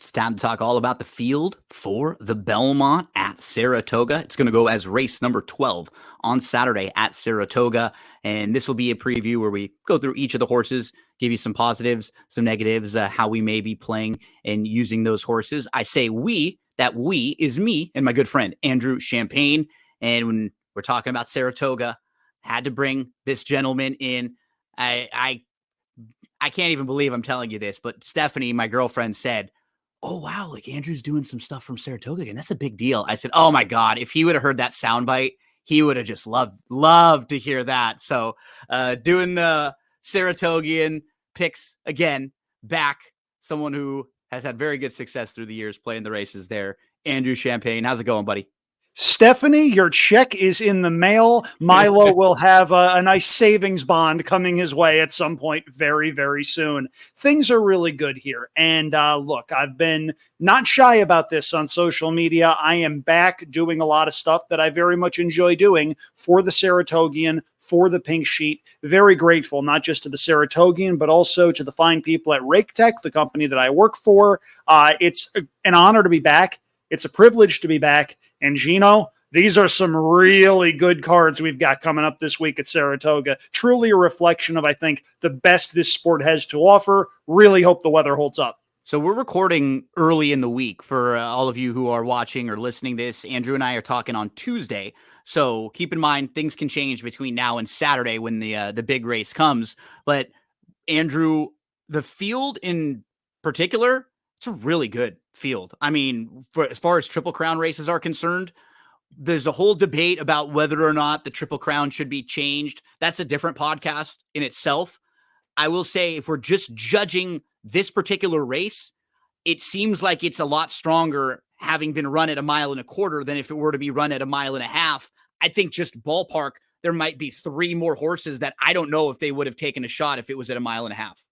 It's time to talk all about the field for the Belmont at Saratoga. It's going to go as race number 12 on Saturday at Saratoga. And this will be a preview where we go through each of the horses, give you some positives, some negatives, how we may be playing and using those horses. I say we, that we is me and my good friend, Andrew Champagne. And when we're talking about Saratoga, had to bring this gentleman in. I can't even believe I'm telling you this, but Stephanie, my girlfriend, said, "Oh, wow, like Andrew's doing some stuff from Saratoga again. That's a big deal." I said, "Oh my God, if he would have heard that soundbite, he would have just loved to hear that." So doing the Saratogian picks again, back, someone who has had very good success through the years playing the races there. Andrew Champagne, how's it going, buddy? Stephanie, your check is in the mail. Milo will have a nice savings bond coming his way at some point very, very soon. Things are really good here. And look, I've been not shy about this on social media. I am back doing a lot of stuff that I very much enjoy doing for the Saratogian, for the Pink Sheet. Very grateful, not just to the Saratogian, but also to the fine people at Rake Tech, the company that I work for. It's an honor to be back. It's a privilege to be back. And Gino, these are some really good cards we've got coming up this week at Saratoga. Truly a reflection of, I think, the best this sport has to offer. Really hope the weather holds up. So we're recording early in the week for all of you who are watching or listening to this. Andrew and I are talking on Tuesday. So keep in mind, things can change between now and Saturday when the big race comes. But Andrew, the field in particular, it's a really good field. I mean, as far as Triple Crown races are concerned, there's a whole debate about whether or not the Triple Crown should be changed. That's a different podcast in itself. I will say, if we're just judging this particular race, it seems like it's a lot stronger having been run at 1.25 miles than if it were to be run at 1.5 miles. I think just ballpark, there might be 3 more horses that I don't know if they would have taken a shot if it was at 1.5 miles.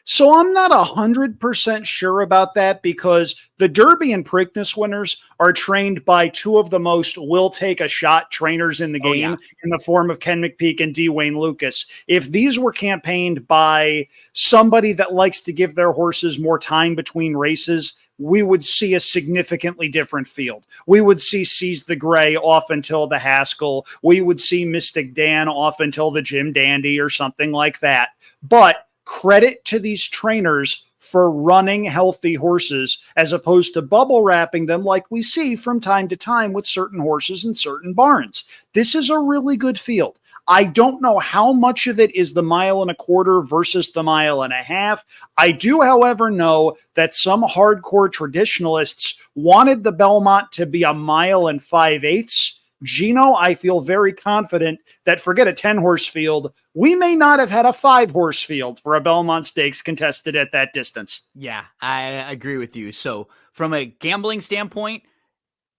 So I'm not 100% sure about that, because the Derby and Preakness winners are trained by two of the most will take a shot trainers in the game, in the form of Ken McPeak and D. Wayne Lucas. If these were campaigned by somebody that likes to give their horses more time between races, we would see a significantly different field. We would see Seize the Gray off until the Haskell. We would see Mystic Dan off until the Jim Dandy or something like that. But credit to these trainers for running healthy horses as opposed to bubble wrapping them like we see from time to time with certain horses in certain barns. This is a really good field. I don't know how much of it is the 1.25 miles versus the 1.5 miles. I do, however, know that some hardcore traditionalists wanted the Belmont to be 1 5/8 miles. Gino, I feel very confident that, forget a 10-horse field, we may not have had a 5-horse field for a Belmont Stakes contested at that distance. Yeah, I agree with you. So from a gambling standpoint,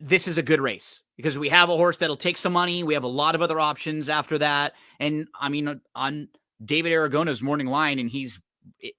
this is a good race because we have a horse that'll take some money. We have a lot of other options after that. And I mean, on David Aragona's morning line, and he's,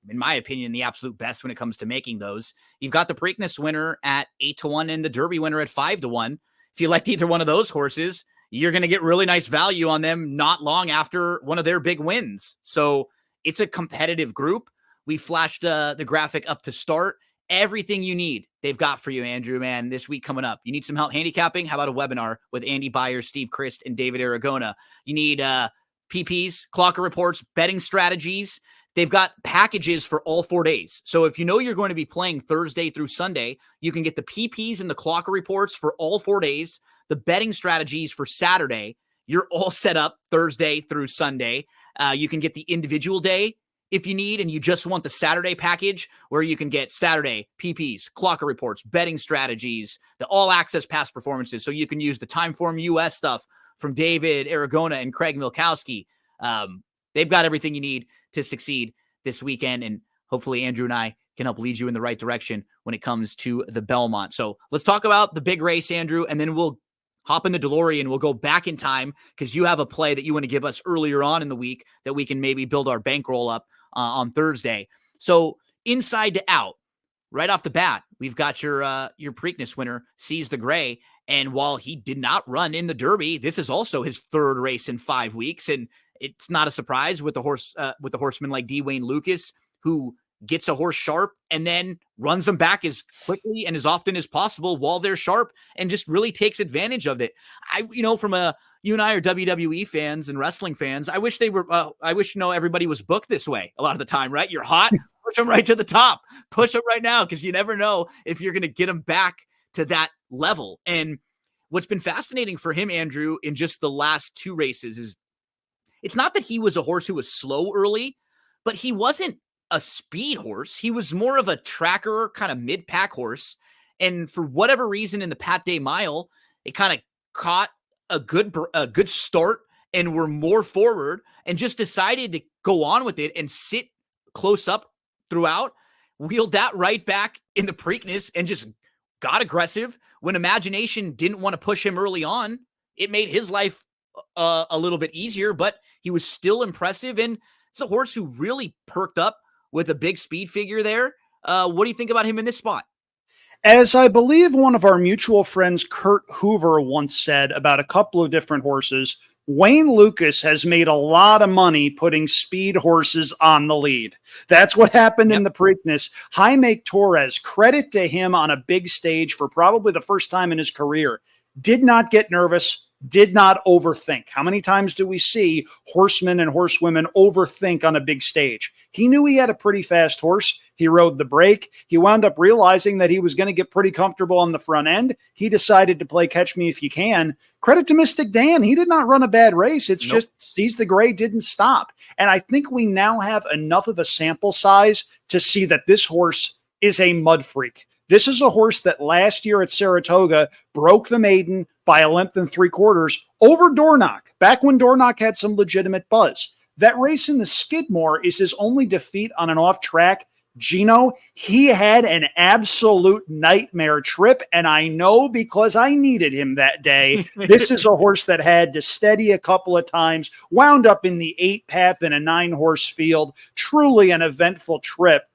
in my opinion, the absolute best when it comes to making those. You've got the Preakness winner at 8-1 and the Derby winner at 5-1. If you liked either one of those horses, you're going to get really nice value on them not long after one of their big wins. So it's a competitive group. We flashed the graphic up to start. Everything you need, they've got for you, Andrew, man, this week coming up. You need some help handicapping? How about a webinar with Andy Byers, Steve Christ, and David Aragona? You need PPs, clocker reports, betting strategies. They've got packages for all 4 days. So if you know you're going to be playing Thursday through Sunday, you can get the PPs and the clocker reports for all 4 days, the betting strategies for Saturday. You're all set up Thursday through Sunday. You can get the individual day if you need, and you just want the Saturday package where you can get Saturday PPs, clocker reports, betting strategies, the all access past performances. So you can use the Timeform US stuff from David Aragona and Craig Milkowski. They've got everything you need to succeed this weekend. And hopefully Andrew and I can help lead you in the right direction when it comes to the Belmont. So let's talk about the big race, Andrew, and then we'll hop in the DeLorean. We'll go back in time because you have a play that you want to give us earlier on in the week that we can maybe build our bankroll up on Thursday. So inside to out, right off the bat, we've got your Preakness winner, Seize the Gray. And while he did not run in the Derby, this is also his 3rd race in 5 weeks. And it's not a surprise with the horseman like D. Wayne Lucas, who gets a horse sharp and then runs them back as quickly and as often as possible while they're sharp, and just really takes advantage of it. You and I are WWE fans and wrestling fans. I wish everybody was booked this way a lot of the time, right? You're hot, push them right to the top, push them right now, because you never know if you're going to get them back to that level. And what's been fascinating for him, Andrew, in just the last 2 races is it's not that he was a horse who was slow early, but he wasn't a speed horse. He was more of a tracker, kind of mid-pack horse. And for whatever reason in the Pat Day Mile, it kind of caught a good start and were more forward and just decided to go on with it and sit close up throughout, wheeled that right back in the Preakness and just got aggressive. When Imagination didn't want to push him early on, it made his life a little bit easier, but he was still impressive. And it's a horse who really perked up with a big speed figure there. What do you think about him in this spot? As I believe one of our mutual friends, Kurt Hoover, once said about a couple of different horses, Wayne Lucas has made a lot of money putting speed horses on the lead. That's what happened in the Preakness. Jaime Torres, credit to him on a big stage for probably the first time in his career, did not get nervous, did not overthink. How many times do we see horsemen and horsewomen overthink on a big stage? He knew he had a pretty fast horse. He rode the break. He wound up realizing that he was going to get pretty comfortable on the front end. He decided to play Catch Me If You Can. Credit to Mystic Dan. He did not run a bad race. It's just Seize the Gray didn't stop. And I think we now have enough of a sample size to see that this horse is a mud freak. This is a horse that last year at Saratoga broke the maiden by 1 3/4 over Dornock, back when Dornock had some legitimate buzz. That race in the Skidmore is his only defeat on an off-track. Gino, he had an absolute nightmare trip, and I know because I needed him that day. This is a horse that had to steady a couple of times, wound up in the 8-path in a 9-horse field. Truly an eventful trip.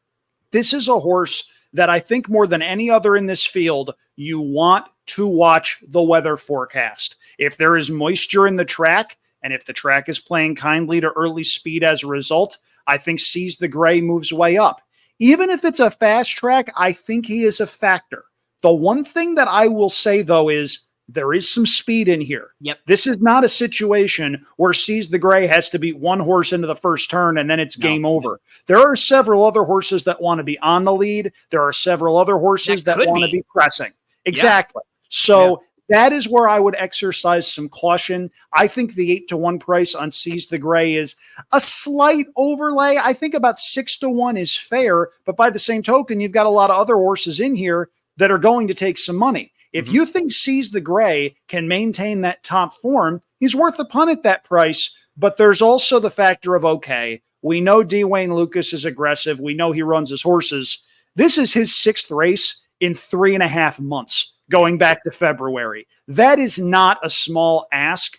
This is a horse that I think more than any other in this field, you want to watch the weather forecast. If there is moisture in the track, and if the track is playing kindly to early speed as a result, I think Seize the Gray moves way up. Even if it's a fast track, I think he is a factor. The one thing that I will say, though, is there is some speed in here. Yep. This is not a situation where Seize the Gray has to beat one horse into the first turn and then it's game over. There are several other horses that want to be on the lead. There are several other horses that want to be pressing. Exactly. Yeah. So that is where I would exercise some caution. I think the 8-1 price on Seize the Gray is a slight overlay. I think about 6-1 is fair, but by the same token, you've got a lot of other horses in here that are going to take some money. If you think Seize the Gray can maintain that top form, he's worth a punt at that price. But there's also the factor of, okay, we know D. Wayne Lucas is aggressive. We know he runs his horses. This is his 6th race in 3.5 months, going back to February. That is not a small ask.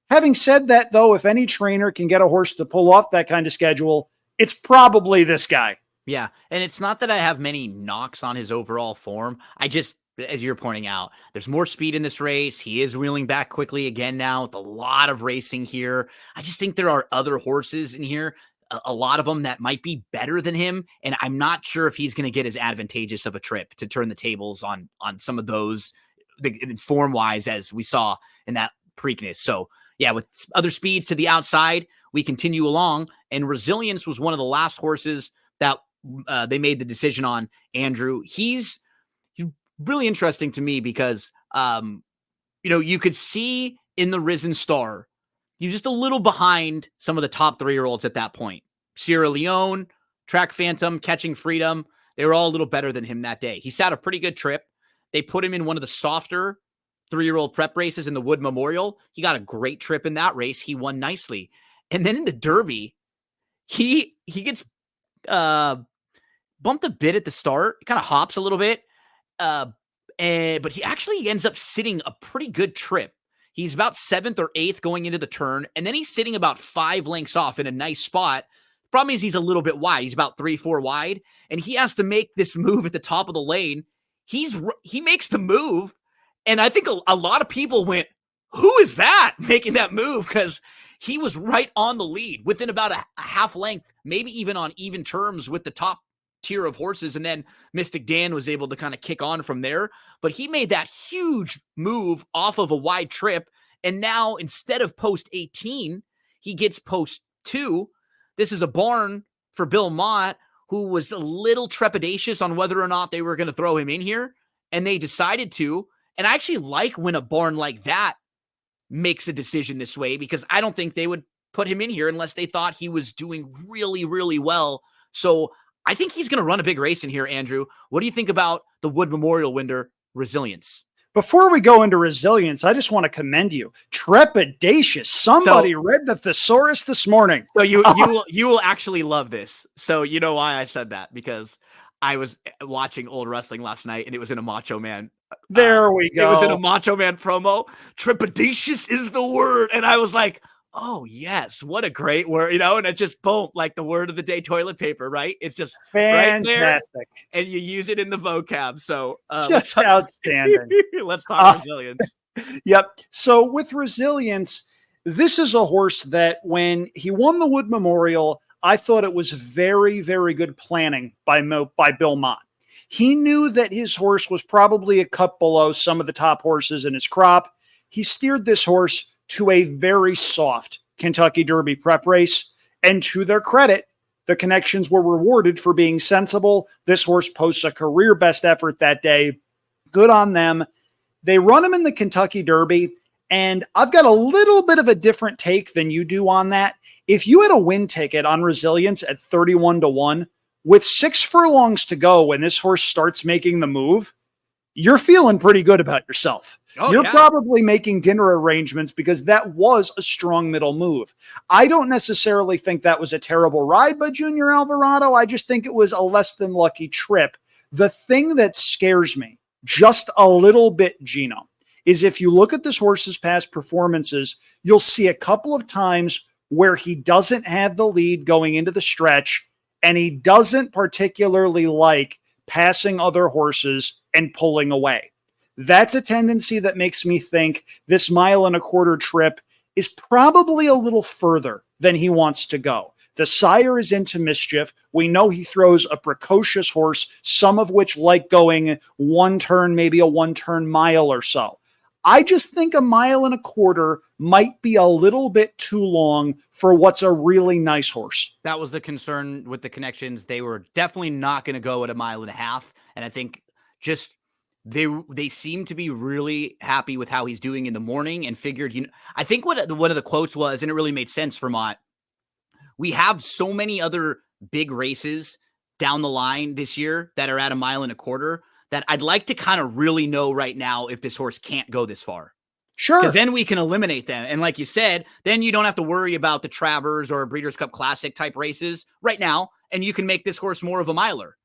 Having said that, though, if any trainer can get a horse to pull off that kind of schedule, it's probably this guy. Yeah, and it's not that I have many knocks on his overall form. I just, as you're pointing out, there's more speed in this race. He is wheeling back quickly again now with a lot of racing here. I just think there are other horses in here, a lot of them that might be better than him, and I'm not sure if he's going to get as advantageous of a trip to turn the tables on some of those form-wise as we saw in that Preakness. So, yeah, with other speeds to the outside, we continue along, and Resilience was one of the last horses that they made the decision on, Andrew. He's really interesting to me because, you could see in the Risen Star, you're just a little behind some of the top 3-year-olds at that point. Sierra Leone, Track Phantom, Catching Freedom, they were all a little better than him that day. He sat a pretty good trip. They put him in one of the softer 3-year-old prep races in the Wood Memorial. He got a great trip in that race. He won nicely. And then in the Derby, he gets bumped a bit at the start. He kind of hops a little bit. But he actually ends up sitting a pretty good trip. He's about 7th or 8th going into the turn, and then he's sitting about 5 lengths off in a nice spot. Problem is he's a little bit wide. He's about 3-4 wide, and he has to make this move at the top of the lane. He makes the move, and I think a lot of people went, who is that making that move? Because he was right on the lead within about a half length, maybe even on even terms with the top tier of horses. And then Mystic Dan was able to kind of kick on from there. But he made that huge move off of a wide trip. And now instead of post 18, he gets post 2. This is a barn for Belmont, who was a little trepidatious on whether or not they were going to throw him in here. And they decided to. And I actually like when a barn like that makes a decision this way, because I don't think they would put him in here unless they thought he was doing really, really well. So I think he's going to run a big race in here, Andrew. What do you think about the Wood Memorial winner, Resilience? Before we go into Resilience, I just want to commend you. Trepidatious. Somebody read the thesaurus this morning. So you will actually love this. So you know why I said that? Because I was watching old wrestling last night, and it was in a Macho Man. There we go. It was in a Macho Man promo. Trepidatious is the word. And I was like, oh, yes. What a great word, and it just, boom, like the word of the day, toilet paper, right? It's just fantastic. Right there, and you use it in the vocab. So just outstanding. Let's talk Resilience. Yep. So with Resilience, this is a horse that when he won the Wood Memorial, I thought it was very, very good planning by Belmont. He knew that his horse was probably a cut below some of the top horses in his crop. He steered this horse to a very soft Kentucky Derby prep race. And to their credit, the Connections were rewarded for being sensible. This horse posts a career best effort that day. Good on them. They run him in the Kentucky Derby, and I've got a little bit of a different take than you do on that. If you had a win ticket on Resilience at 31-1, with 6 furlongs to go when this horse starts making the move, you're feeling pretty good about yourself. You're probably making dinner arrangements because that was a strong middle move. I don't necessarily think that was a terrible ride by Junior Alvarado. I just think it was a less than lucky trip. The thing that scares me just a little bit, Gino, is if you look at this horse's past performances, you'll see a couple of times where he doesn't have the lead going into the stretch, and he doesn't particularly like passing other horses and pulling away. That's a tendency that makes me think this 1.25 mile trip is probably a little further than he wants to go. The sire is into mischief. We know he throws a precocious horse, some of which like going one turn, maybe a 1-turn mile or so. I just think 1.25 miles might be a little bit too long for what's a really nice horse. That was the concern with the Connections. They were definitely not going to go at 1.5 miles. And I think just they seem to be really happy with how he's doing in the morning and figured, I think one of the quotes was, and it really made sense, Vermont, we have so many other big races down the line this year that are at 1.25 miles that I'd like to kind of really know right now if this horse can't go this far. Sure. Because then we can eliminate them. And like you said, then you don't have to worry about the Travers or Breeders' Cup Classic type races right now. And you can make this horse more of a miler,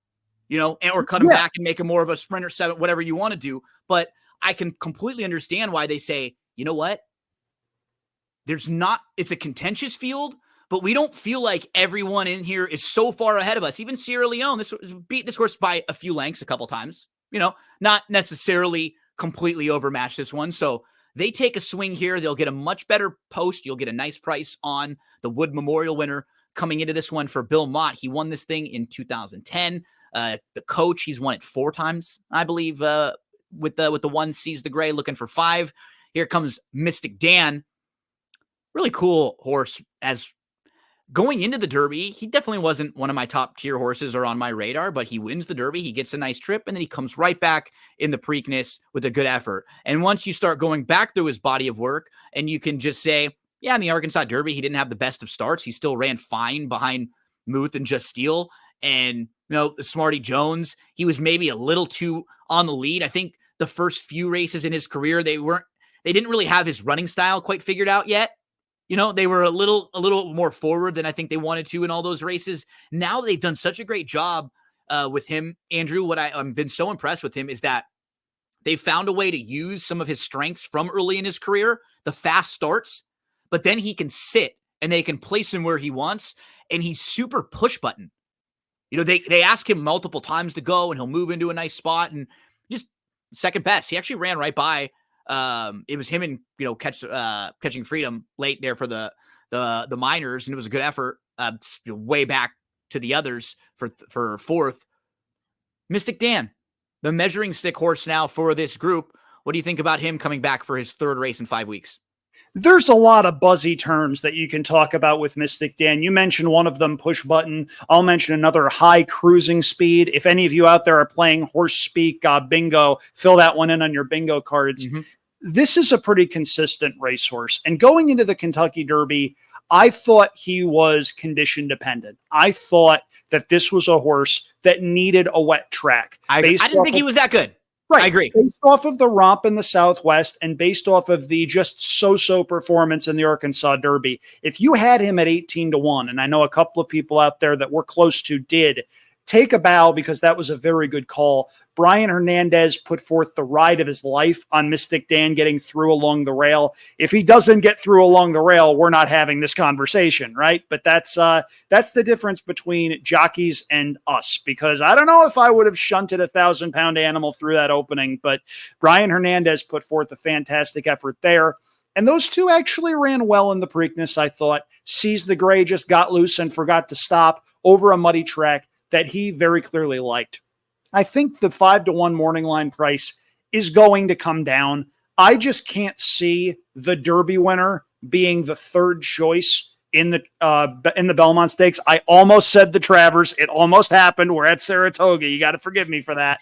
or cut him back and make him more of a sprinter 7, whatever you want to do. But I can completely understand why they say, you know what? It's a contentious field, but we don't feel like everyone in here is so far ahead of us. Even Sierra Leone, beat this horse by a few lengths a couple times, not necessarily completely overmatched this one. So they take a swing here. They'll get a much better post. You'll get a nice price on the Wood Memorial winner coming into this one for Belmont. He won this thing in 2010. The coach, he's won it 4 times, I believe, with the one Seize the Gray, looking for 5. Here comes Mystic Dan. Really cool horse. As going into the Derby, he definitely wasn't one of my top tier horses or on my radar, but he wins the Derby. He gets a nice trip, and then he comes right back in the Preakness with a good effort. And once you start going back through his body of work, and you can just say, yeah, in the Arkansas Derby, he didn't have the best of starts. He still ran fine behind Muth and Just Steel. And, Smarty Jones, he was maybe a little too on the lead. I think the first few races in his career, they didn't really have his running style quite figured out yet. They were a little more forward than I think they wanted to in all those races. Now they've done such a great job with him, Andrew. What I've been so impressed with him is that they found a way to use some of his strengths from early in his career, the fast starts, but then he can sit and they can place him where he wants, and he's super push button. They ask him multiple times to go, and he'll move into a nice spot and just second best. He actually ran right by. It was him and Catching Freedom late there for the minors, and it was a good effort. Way back to the others for 4th Mystic Dan, the measuring stick horse now for this group. What do you think about him coming back for his third race in 5 weeks? There's a lot of buzzy terms that you can talk about with Mystic Dan. You mentioned one of them, push button. I'll mention another, high cruising speed. If any of you out there are playing horse speak bingo, fill that one in on your bingo cards. Mm-hmm. This is a pretty consistent racehorse. And going into the Kentucky Derby, I thought he was condition dependent. I thought that this was a horse that needed a wet track. I didn't think he was that good. Right. I agree. Based off of the romp in the Southwest and based off of the just so-so performance in the Arkansas Derby, if you had him at 18-1, and I know a couple of people out there that we're close to did, take a bow because that was a very good call. Brian Hernandez put forth the ride of his life on Mystic Dan getting through along the rail. If he doesn't get through along the rail, we're not having this conversation, right? But that's the difference between jockeys and us, because I don't know if I would have shunted a 1,000-pound animal through that opening, but Brian Hernandez put forth a fantastic effort there. And those two actually ran well in the Preakness, I thought. Sees the Gray just got loose and forgot to stop over a muddy track that he very clearly liked. I think the 5-1 morning line price is going to come down. I just can't see the Derby winner being the third choice in the Belmont Stakes. I almost said the Travers. It almost happened. We're at Saratoga. You got to forgive me for that.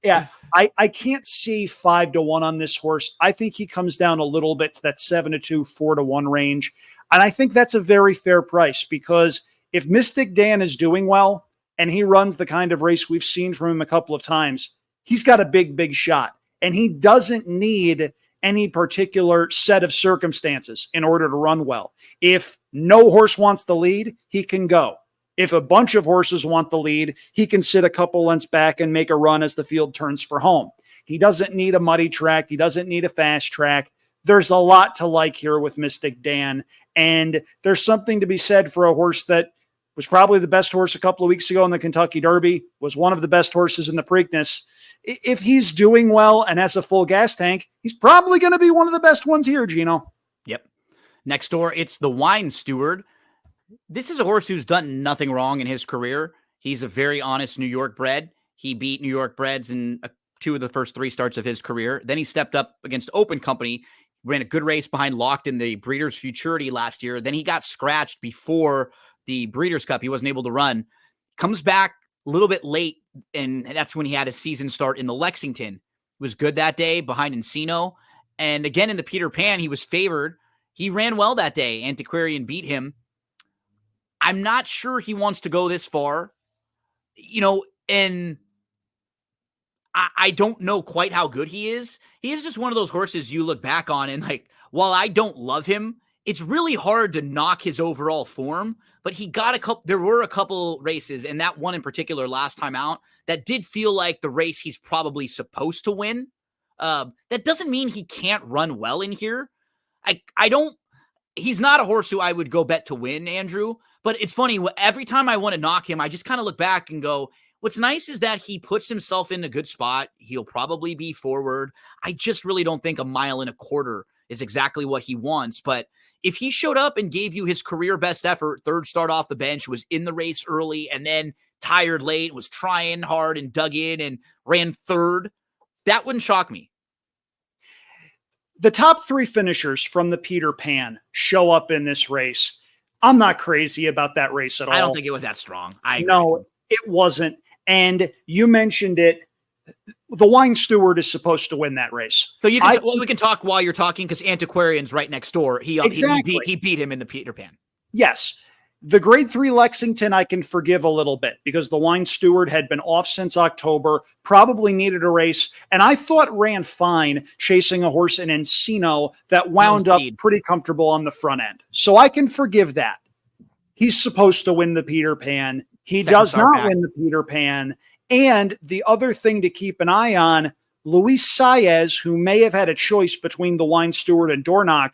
Yeah, I can't see 5-1 on this horse. I think he comes down a little bit to that 7-2, 4-1 range. And I think that's a very fair price, because if Mystic Dan is doing well and he runs the kind of race we've seen from him a couple of times, he's got a big, big shot. And he doesn't need any particular set of circumstances in order to run well. If no horse wants the lead, he can go. If a bunch of horses want the lead, he can sit a couple lengths back and make a run as the field turns for home. He doesn't need a muddy track. He doesn't need a fast track. There's a lot to like here with Mystic Dan. And there's something to be said for a horse that was probably the best horse a couple of weeks ago in the Kentucky Derby, was one of the best horses in the Preakness. If he's doing well and has a full gas tank, he's probably going to be one of the best ones here, Gino. Yep. Next door, it's the Wine Steward. This is a horse who's done nothing wrong in his career. He's a very honest New York bred. He beat New York breds in 2 of the first 3 starts of his career. Then he stepped up against Open Company, ran a good race behind Locked in the Breeders' Futurity last year. Then he got scratched before the Breeders' Cup. He wasn't able to run. Comes back a little bit late, and that's when he had a season start in the Lexington. Was good that day behind Encino. And again, in the Peter Pan, he was favored. He ran well that day. Antiquarian beat him. I'm not sure he wants to go this far, and I don't know quite how good he is. He is just one of those horses you look back on and while I don't love him, it's really hard to knock his overall form, but there were a couple races, and that one in particular last time out, that did feel like the race he's probably supposed to win. That doesn't mean he can't run well in here. He's not a horse who I would go bet to win, Andrew, but it's funny. Every time I want to knock him, I just kind of look back and go, what's nice is that he puts himself in a good spot. He'll probably be forward. I just really don't think 1.25 miles is exactly what he wants, but if he showed up and gave you his career best effort, third start off the bench, was in the race early and then tired late, was trying hard and dug in and ran third, that wouldn't shock me. The top 3 finishers from the Peter Pan show up in this race. I'm not crazy about that race at all. I don't think it was that strong. No, it wasn't. And you mentioned it. The Wine Steward is supposed to win that race. So we can talk while you're talking, because Antiquarian's right next door. He beat him in the Peter Pan. Yes. The grade 3 Lexington I can forgive a little bit, because the Wine Steward had been off since October, probably needed a race, and I thought ran fine chasing a horse in Encino that wound up pretty comfortable on the front end. So I can forgive that. He's supposed to win the Peter Pan. He does not win the Peter Pan. And the other thing to keep an eye on, Luis Saez, who may have had a choice between the Wine Steward and Dorno,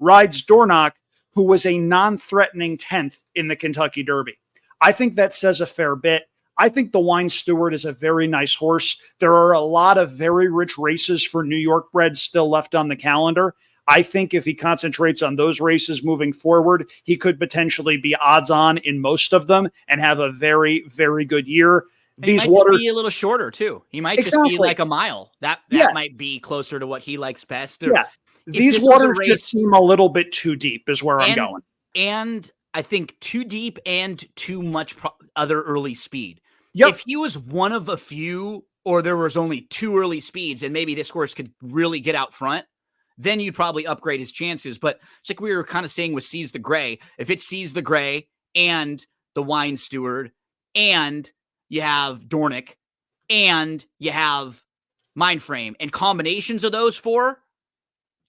rides Dorno, who was a non-threatening 10th in the Kentucky Derby. I think that says a fair bit. I think the Wine Steward is a very nice horse. There are a lot of very rich races for New York breds still left on the calendar. I think if he concentrates on those races moving forward, he could potentially be odds on in most of them and have a very, very good year. And he These might just waters be a little shorter too. He might just be exactly. like a mile. That Yeah, might be closer to what he likes best. Or yeah. if These this was a waters just race, seem a little bit too deep is where I'm and going. and I think too deep and too much other early speed. Yep. If he was one of a few, or there was only 2 early speeds, and maybe this horse could really get out front, then you'd probably upgrade his chances. But it's like we were kind of saying with Seize the Gray. If it Seize the Gray and the Wine Steward, and you have Dornick, and you have Mindframe, and combinations of those 4,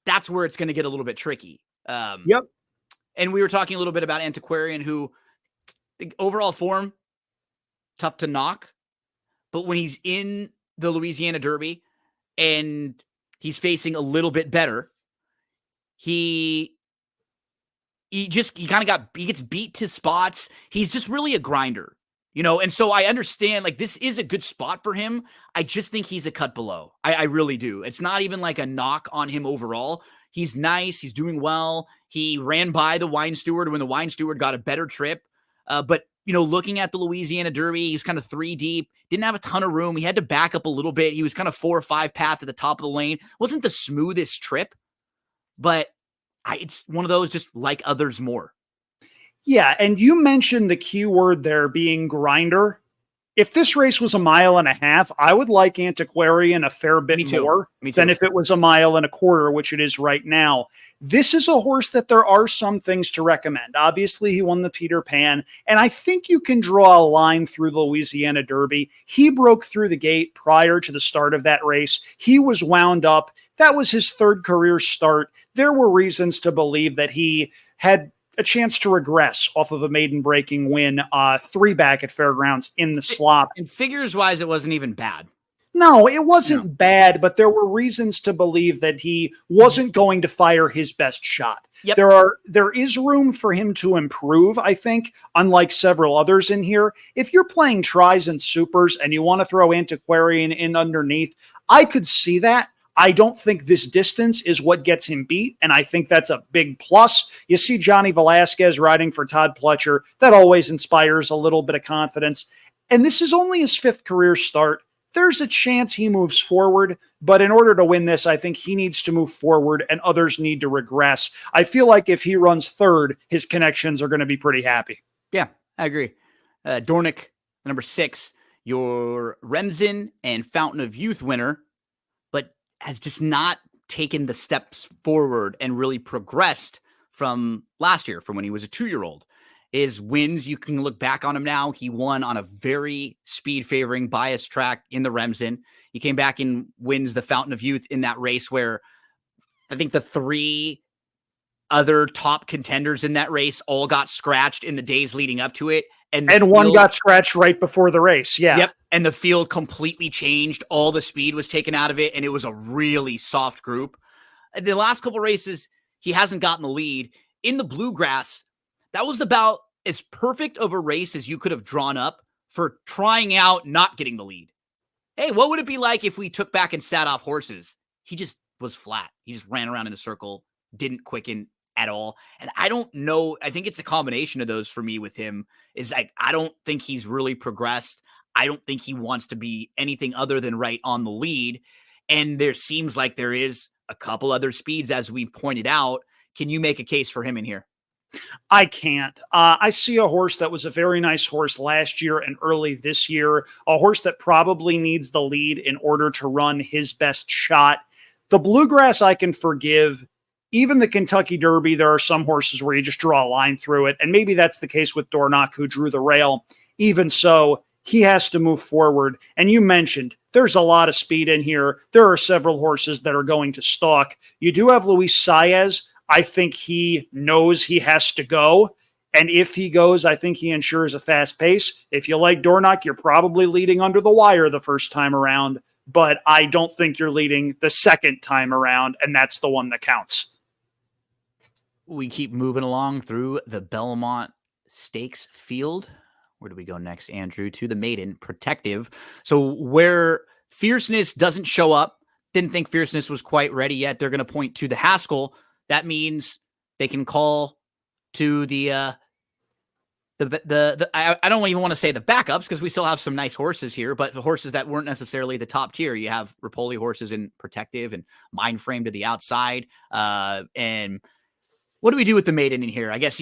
that's where it's going to get a little bit tricky. Yep. And we were talking a little bit about Antiquarian, who the overall form, tough to knock. But when he's in the Louisiana Derby and he's facing a little bit better, he kind of gets beat to spots. He's just really a grinder, and so I understand, like, this is a good spot for him. I just think he's a cut below. I really do. It's not even like a knock on him overall. He's nice. He's doing well. He ran by the Wine Steward when the Wine Steward got a better trip. But looking at the Louisiana Derby, he was kind of 3 deep, didn't have a ton of room. He had to back up a little bit. He was kind of 4 or 5 path at the top of the lane. Wasn't the smoothest trip, but it's one of those, just like others more. Yeah, and you mentioned the key word there being grinder. If this race was 1.5 miles, I would like Antiquarian a fair bit more than if it was 1.25 miles, which it is right now. This is a horse that there are some things to recommend. Obviously, he won the Peter Pan, and I think you can draw a line through the Louisiana Derby. He broke through the gate prior to the start of that race. He was wound up. That was his 3rd career start. There were reasons to believe that he had a chance to regress off of a maiden breaking win, 3 back at Fairgrounds in the slop. And figures wise, it wasn't even bad. No, it wasn't bad, but there were reasons to believe that he wasn't going to fire his best shot. Yep. There is room for him to improve, I think, unlike several others in here. If you're playing tries and supers and you want to throw Antiquarian in underneath, I could see that. I don't think this distance is what gets him beat, and I think that's a big plus. You see Johnny Velasquez riding for Todd Pletcher. That always inspires a little bit of confidence. And this is only his 5th career start. There's a chance he moves forward, but in order to win this, I think he needs to move forward and others need to regress. I feel like if he runs 3rd, his connections are going to be pretty happy. Yeah, I agree. Dornick, number 6, your Remsen and Fountain of Youth winner, but has just not taken the steps forward and really progressed from last year, from when he was a 2-year-old. His wins, you can look back on him now. He won on a very speed-favoring bias track in the Remsen. He came back and wins the Fountain of Youth in that race where I think the 3 other top contenders in that race all got scratched in the days leading up to it. And one got scratched right before the race. Yeah. Yep. And the field completely changed. All the speed was taken out of it, and it was a really soft group. The last couple races, he hasn't gotten the lead. In the Bluegrass, that was about as perfect of a race as you could have drawn up for trying out not getting the lead. Hey, what would it be like if we took back and sat off horses? He just was flat. He just ran around in a circle, didn't quicken at all. And I don't know. I think it's a combination of those for me with him. Is like, I don't think he's really progressed. I don't think he wants to be anything other than right on the lead. And there seems like there is a couple other speeds, as we've pointed out. Can you make a case for him in here? I can't. I see a horse that was a very nice horse last year and early this year, a horse that probably needs the lead in order to run his best shot. The Bluegrass I can forgive. Even the Kentucky Derby, there are some horses where you just draw a line through it, and maybe that's the case with Dorno, who drew the rail. Even so, he has to move forward. And you mentioned there's a lot of speed in here. There are several horses that are going to stalk. You do have Luis Saez. I think he knows he has to go. And if he goes, I think he ensures a fast pace. If you like Dorno, you're probably leading under the wire the first time around, but I don't think you're leading the second time around, and that's the one that counts. We keep moving along through the Belmont Stakes field. Where do we go next, Andrew? To the maiden, Protective. So where Fierceness doesn't show up, didn't think Fierceness was quite ready yet, they're going to point to the Haskell. That means they can call to the I don't even want to say the backups because we still have some nice horses here, but the horses that weren't necessarily the top tier. You have Rapoli horses in Protective and Mindframe to the outside. And what do we do with the maiden in here? I guess,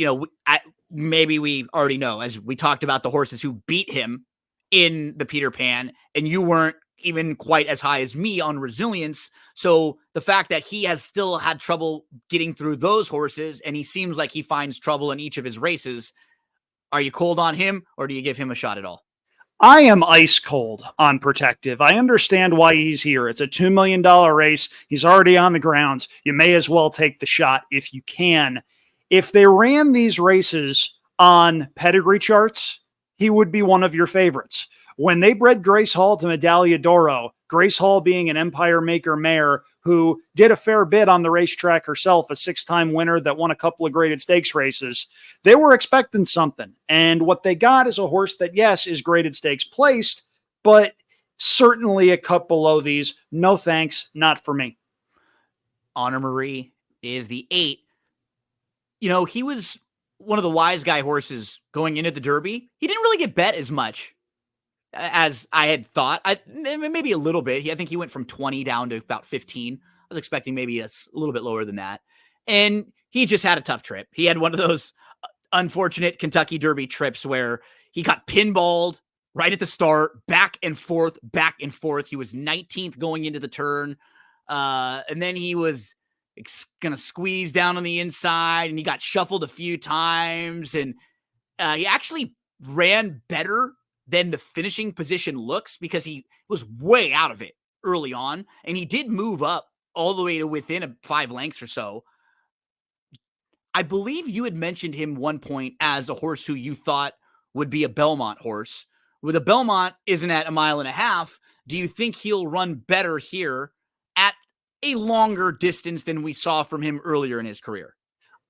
maybe we already know, as we talked about the horses who beat him in the Peter Pan, and you weren't even quite as high as me on resilience. So the fact that he has still had trouble getting through those horses, and he seems like he finds trouble in each of his races. Are you cold on him, or do you give him a shot at all? I am ice cold on Protective. I understand why he's here. It's a $2 million race. He's already on the grounds. You may as well take the shot if you can. If they ran these races on pedigree charts, he would be one of your favorites. When they bred Grace Hall to Medaglia d'Oro, Grace Hall being an Empire Maker mare who did a fair bit on the racetrack herself, a 6-time winner that won a couple of graded stakes races, they were expecting something. And what they got is a horse that, yes, is graded stakes placed, but certainly a cut below these. No thanks, not for me. Honor Marie is the 8. He was one of the wise guy horses going into the Derby. He didn't really get bet as much as I had thought. Maybe a little bit. I think he went from 20 down to about 15. I was expecting maybe a little bit lower than that. And he just had a tough trip. He had one of those unfortunate Kentucky Derby trips where he got pinballed right at the start, back and forth, back and forth. He was 19th going into the turn. And then he was going to squeeze down on the inside, and he got shuffled a few times. And he actually ran better than the finishing position looks because he was way out of it early on. And he did move up all the way to within 5 lengths or so. I believe you had mentioned him one point as a horse who you thought would be a Belmont horse. With a Belmont isn't at 1.5 miles, do you think he'll run better here at a longer distance than we saw from him earlier in his career?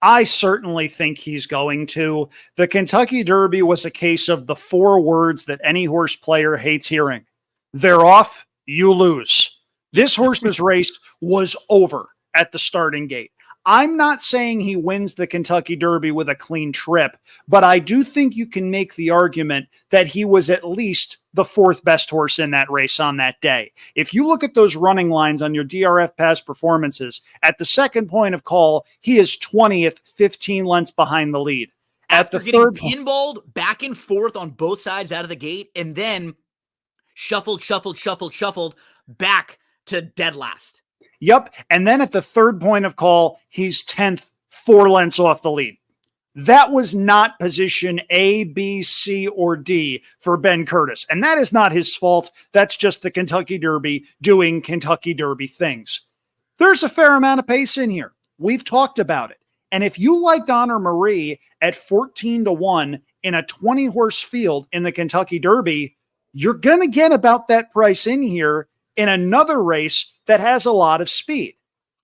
I certainly think he's going to. The Kentucky Derby was a case of the 4 words that any horse player hates hearing. They're off, you lose. This horse's race was over at the starting gate. I'm not saying he wins the Kentucky Derby with a clean trip, but I do think you can make the argument that he was at least the 4th best horse in that race on that day. If you look at those running lines on your DRF past performances, at the second point of call, he is 20th, 15 lengths behind the lead. After getting pinballed back and forth on both sides out of the gate, and then shuffled back to dead last. Yep. And then at the third point of call, he's 10th, 4 lengths off the lead. That was not position A, B, C, or D for Ben Curtis. And that is not his fault. That's just the Kentucky Derby doing Kentucky Derby things. There's a fair amount of pace in here. We've talked about it. And if you liked Honor Marie at 14-1 in a 20-horse field in the Kentucky Derby, you're going to get about that price in here in another race that has a lot of speed.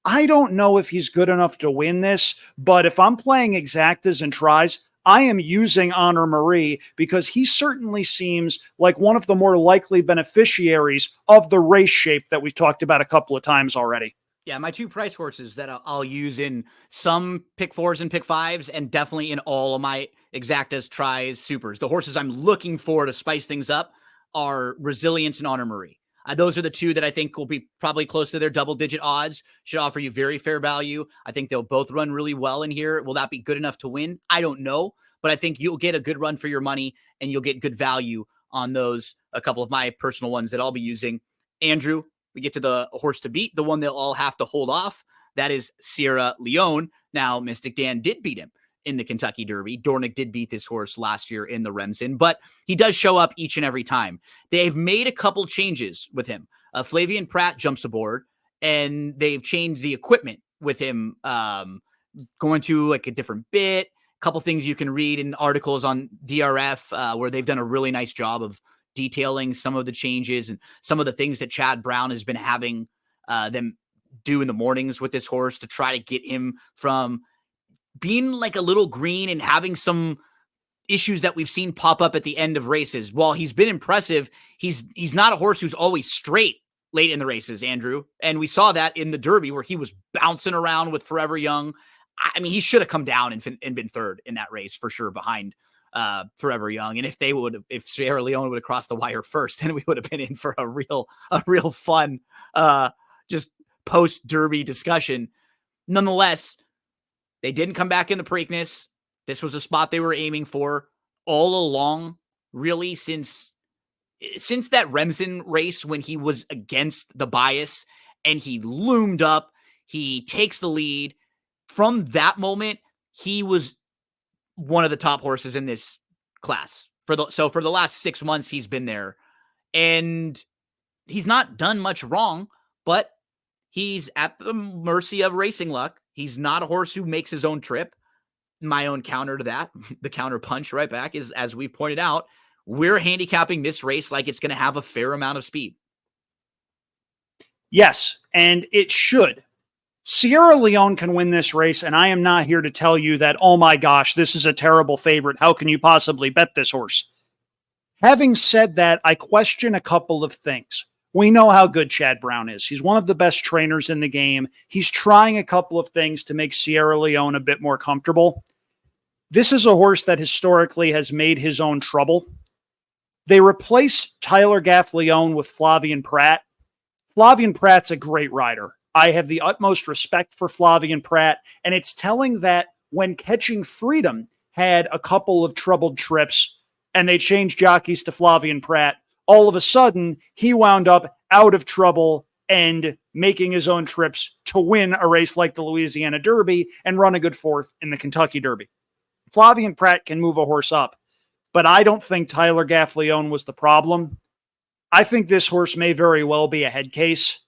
I don't know if he's good enough to win this, but if I'm playing exactas and tries, I am using Honor Marie because he certainly seems like one of the more likely beneficiaries of the race shape that we've talked about a couple of times already. Yeah, my 2 price horses that I'll use in some pick 4s and pick 5s, and definitely in all of my exactas, tries, supers. The horses I'm looking for to spice things up are Resilience and Honor Marie. Those are the 2 that I think will be probably close to their double-digit odds, should offer you very fair value. I think they'll both run really well in here. Will that be good enough to win? I don't know, but I think you'll get a good run for your money, and you'll get good value on those, a couple of my personal ones that I'll be using. Andrew, we get to the horse to beat, the one they'll all have to hold off. That is Sierra Leone. Now, Mystic Dan did beat him in the Kentucky Derby. Dornick did beat this horse last year in the Remsen, but he does show up each and every time. They've made a couple changes with him. Flavian Pratt jumps aboard, and they've changed the equipment with him, going to like a different bit. A couple things you can read in articles on DRF where they've done a really nice job of detailing some of the changes and some of the things that Chad Brown has been having them do in the mornings with this horse to try to get him from being like a little green and having some issues that we've seen pop up at the end of races. While he's been impressive, he's not a horse who's always straight late in the races, Andrew. And we saw that in the Derby where he was bouncing around with Forever Young. I mean, he should have come down and been 3rd in that race for sure behind Forever Young. And if Sierra Leone would have crossed the wire first, then we would have been in for a real fun, just post Derby discussion. Nonetheless, they didn't come back in the Preakness. This was a spot they were aiming for all along, really, since that Remsen race when he was against the bias and he loomed up, he takes the lead. From that moment, he was one of the top horses in this class. For the last 6 months, he's been there. And he's not done much wrong, but he's at the mercy of racing luck. He's not a horse who makes his own trip. My own counter to that, the counter punch right back, is, as we've pointed out, we're handicapping this race like it's going to have a fair amount of speed. Yes, and it should. Sierra Leone can win this race, and I am not here to tell you that, oh my gosh, this is a terrible favorite. How can you possibly bet this horse? Having said that, I question a couple of things. We know how good Chad Brown is. He's one of the best trainers in the game. He's trying a couple of things to make Sierra Leone a bit more comfortable. This is a horse that historically has made his own trouble. They replace Tyler Gaffleone with Flavien Prat. Flavien Prat's a great rider. I have the utmost respect for Flavien Prat, and it's telling that when Catching Freedom had a couple of troubled trips and they changed jockeys to Flavien Prat, all of a sudden he wound up out of trouble and making his own trips to win a race like the Louisiana Derby and run a good fourth in the Kentucky Derby. Flavien Prat can move a horse up, but I don't think Tyler Gaffleone was the problem. I think this horse may very well be a head case.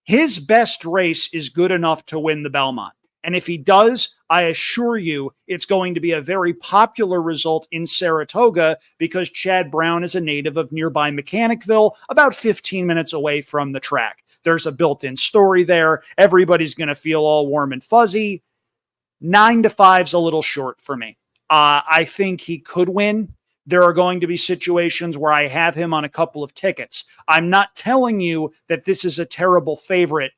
His best race is good enough to win the Belmont. And if he does, I assure you it's going to be a very popular result in Saratoga because Chad Brown is a native of nearby Mechanicville, about 15 minutes away from the track. There's a built-in story there. Everybody's going to feel all warm and fuzzy. 9-5's a little short for me. I think he could win. There are going to be situations where I have him on a couple of tickets. I'm not telling you that this is a terrible favorite,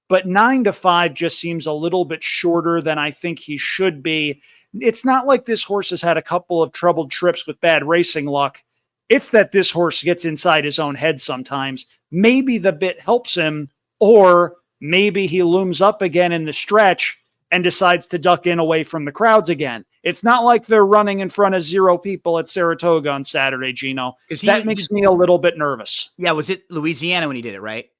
but 9-5 just seems a little bit shorter than I think he should be. It's not like this horse has had a couple of troubled trips with bad racing luck. It's that this horse gets inside his own head sometimes. Maybe the bit helps him, or maybe he looms up again in the stretch and decides to duck in away from the crowds again. It's not like they're running in front of 0 people at Saratoga on Saturday, Gino. That makes me a little bit nervous. Yeah, was it Louisiana when he did it, right?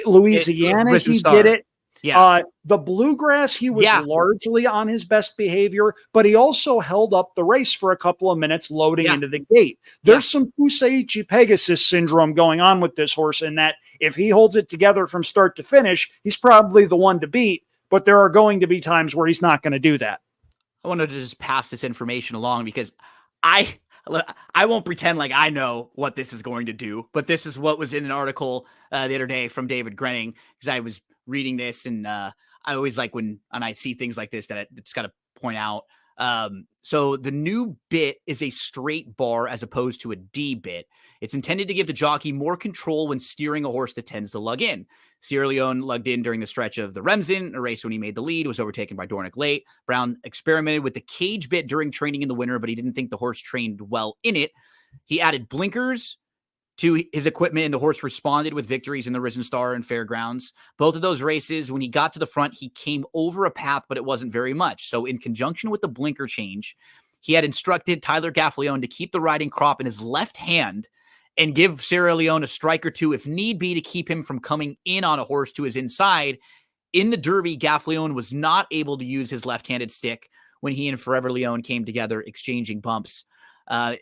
Louisiana, he did it. Yeah. The Bluegrass, he was largely on his best behavior, but he also held up the race for a couple of minutes loading into the gate. There's some Pusaichi Pegasus syndrome going on with this horse in that if he holds it together from start to finish, he's probably the one to beat, but there are going to be times where he's not going to do that. I wanted to just pass this information along because I won't pretend like I know what this is going to do, but this is what was in an article the other day from David Grenning, because I was reading this, and I always like when I see things like this that I just got to point out. So the new bit is a straight bar as opposed to a D bit. It's intended to give the jockey more control when steering a horse that tends to lug in. Sierra Leone lugged in during the stretch of the Remsen, a race when he made the lead, was overtaken by Dorno late. Brown experimented with the cage bit during training in the winter, but he didn't think the horse trained well in it. He added blinkers to his equipment, and the horse responded with victories in the Risen Star and Fairgrounds. Both of those races, when he got to the front, he came over a path, but it wasn't very much. So in conjunction with the blinker change, he had instructed Tyler Gaffleone to keep the riding crop in his left hand and give Sierra Leone a strike or two if need be to keep him from coming in on a horse to his inside. In the Derby, Gaffleone was not able to use his left-handed stick when he and Forever Leone came together exchanging bumps.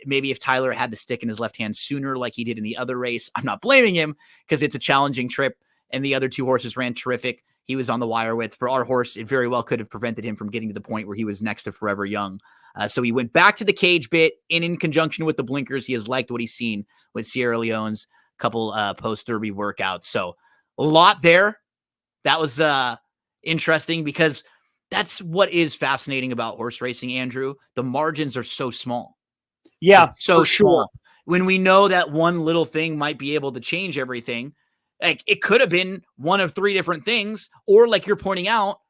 Maybe if Tyler had the stick in his left hand sooner like he did in the other race, I'm not blaming him because it's a challenging trip and the other 2 horses ran terrific. He was on the wire with. For our horse, it very well could have prevented him from getting to the point where he was next to Forever Young. So he went back to the cage bit, and in conjunction with the blinkers, he has liked what he's seen with Sierra Leone's couple post-Derby workouts. So a lot there. That was interesting because that's what is fascinating about horse racing, Andrew. The margins are so small. Yeah, so for small. Sure. When we know that one little thing might be able to change everything, like it could have been one of 3 different things, or like you're pointing out,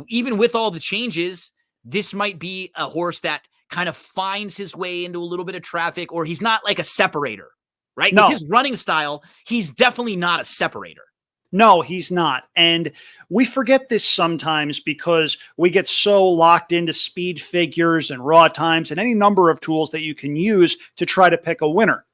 even with all the changes, this might be a horse that kind of finds his way into a little bit of traffic, or he's not like a separator, right? No. With his running style, he's definitely not a separator. No, he's not. And we forget this sometimes because we get so locked into speed figures and raw times and any number of tools that you can use to try to pick a winner.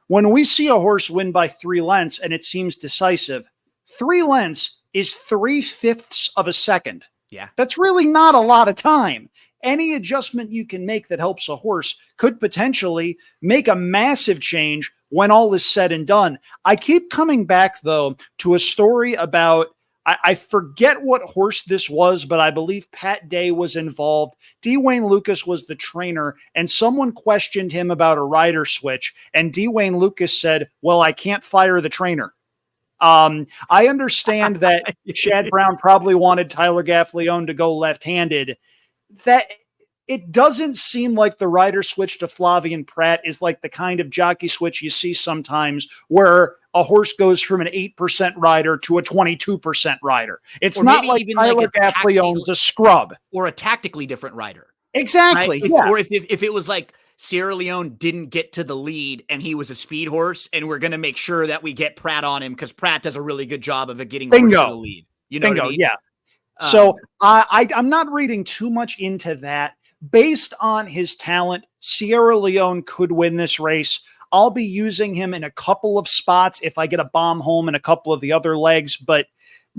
When we see a horse win by 3 lengths and it seems decisive, 3 lengths is 3/5 of a second. Yeah. That's really not a lot of time. Any adjustment you can make that helps a horse could potentially make a massive change when all is said and done. I keep coming back, though, to a story about, I forget what horse this was, but I believe Pat Day was involved. D. Wayne Lucas was the trainer, and someone questioned him about a rider switch, and D. Wayne Lucas said, well, I can't fire the trainer. I understand that Chad Brown probably wanted Tyler Gaffleone to go left-handed. That it doesn't seem like the rider switch to Flavien Prat is like the kind of jockey switch you see sometimes where a horse goes from an 8% rider to a 22% rider. It's not like Tyler Gaffleone's a scrub. Or a tactically different rider. Exactly. Right? Yeah. Or if it was like Sierra Leone didn't get to the lead and he was a speed horse, and we're going to make sure that we get Pratt on him because Pratt does a really good job of getting horse to the lead. You know what I mean? Yeah. So I'm not reading too much into that. Based on his talent, Sierra Leone could win this race. I'll be using him in a couple of spots if I get a bomb home in a couple of the other legs, but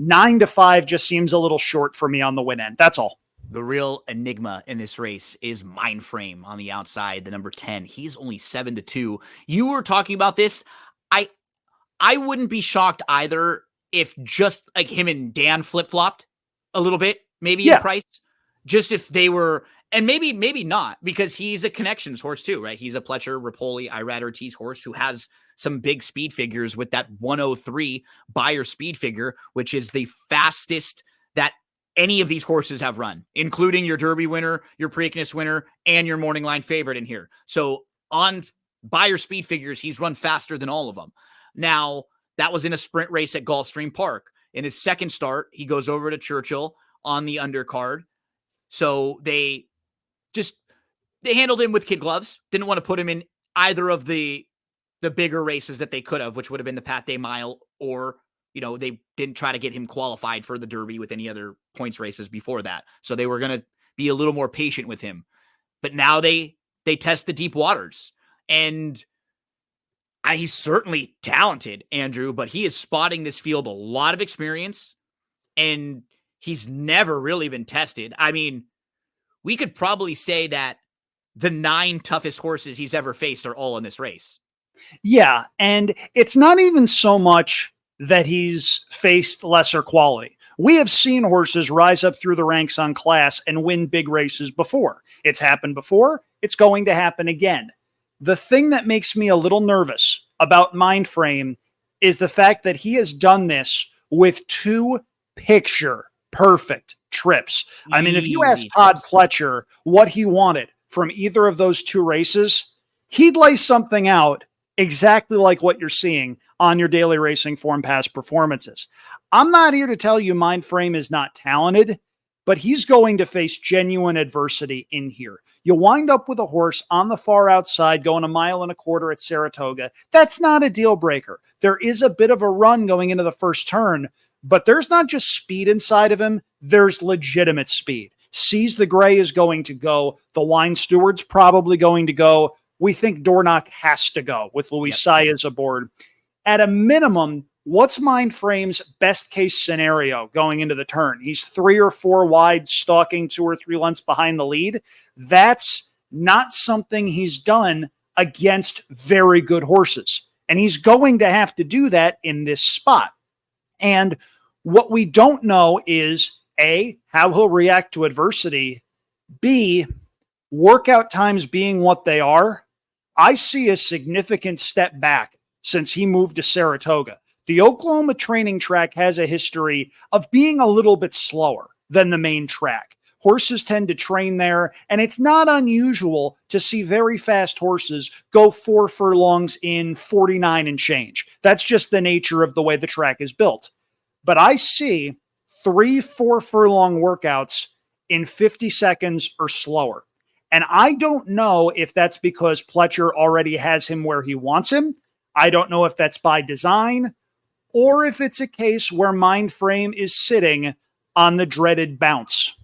9-5 just seems a little short for me on the win end. That's all. The real enigma in this race is Mindframe on the outside, the number 10. He's only 7-2. You were talking about this. I wouldn't be shocked either if just like him and Dan flip-flopped a little bit, maybe in price. Just if they were, and maybe not, because he's a connections horse too, right? He's a Pletcher, Rapoli, Irad Ortiz horse who has some big speed figures with that 103 Beyer speed figure, which is the fastest that any of these horses have run, including your Derby winner, your Preakness winner, and your morning line favorite in here. So on Beyer speed figures, he's run faster than all of them. Now, that was in a sprint race at Gulfstream Park. In his second start, he goes over to Churchill on the undercard. So they handled him with kid gloves. Didn't want to put him in either of the bigger races that they could have, which would have been the Pathé Mile, or, they didn't try to get him qualified for the Derby with any other points races before that. So they were going to be a little more patient with him. But now they test the deep waters. And he's certainly talented, Andrew, but he is spotting this field a lot of experience, and he's never really been tested. I mean, we could probably say that the 9 toughest horses he's ever faced are all in this race. Yeah, and it's not even so much that he's faced lesser quality. We have seen horses rise up through the ranks on class and win big races before. It's happened before. It's going to happen again. The thing that makes me a little nervous about Mindframe is the fact that he has done this with 2 picture-perfect trips. I mean, if you ask Todd Pletcher what he wanted from either of those 2 races, he'd lay something out exactly like what you're seeing on your daily racing form past performances. I'm not here to tell you Mindframe is not talented, but he's going to face genuine adversity in here. You'll wind up with a horse on the far outside going 1.25 miles at Saratoga. That's not a deal breaker. There is a bit of a run going into the first turn, but there's not just speed inside of him. There's legitimate speed. Seize the Gray is going to go. The Wine Steward's probably going to go. We think Dorno has to go with Luis Saez aboard. At a minimum, what's Mindframe's best case scenario going into the turn? He's 3 or 4 wide, stalking 2 or 3 lengths behind the lead. That's not something he's done against very good horses. And he's going to have to do that in this spot. And what we don't know is, A, how he'll react to adversity. B, workout times being what they are, I see a significant step back since he moved to Saratoga. The Oklahoma training track has a history of being a little bit slower than the main track. Horses tend to train there, and it's not unusual to see very fast horses go 4 furlongs in 49 and change. That's just the nature of the way the track is built. But I see 3-4 furlong workouts in 50 seconds or slower. And I don't know if that's because Pletcher already has him where he wants him. I don't know if that's by design, or if it's a case where Mindframe is sitting on the dreaded bounce.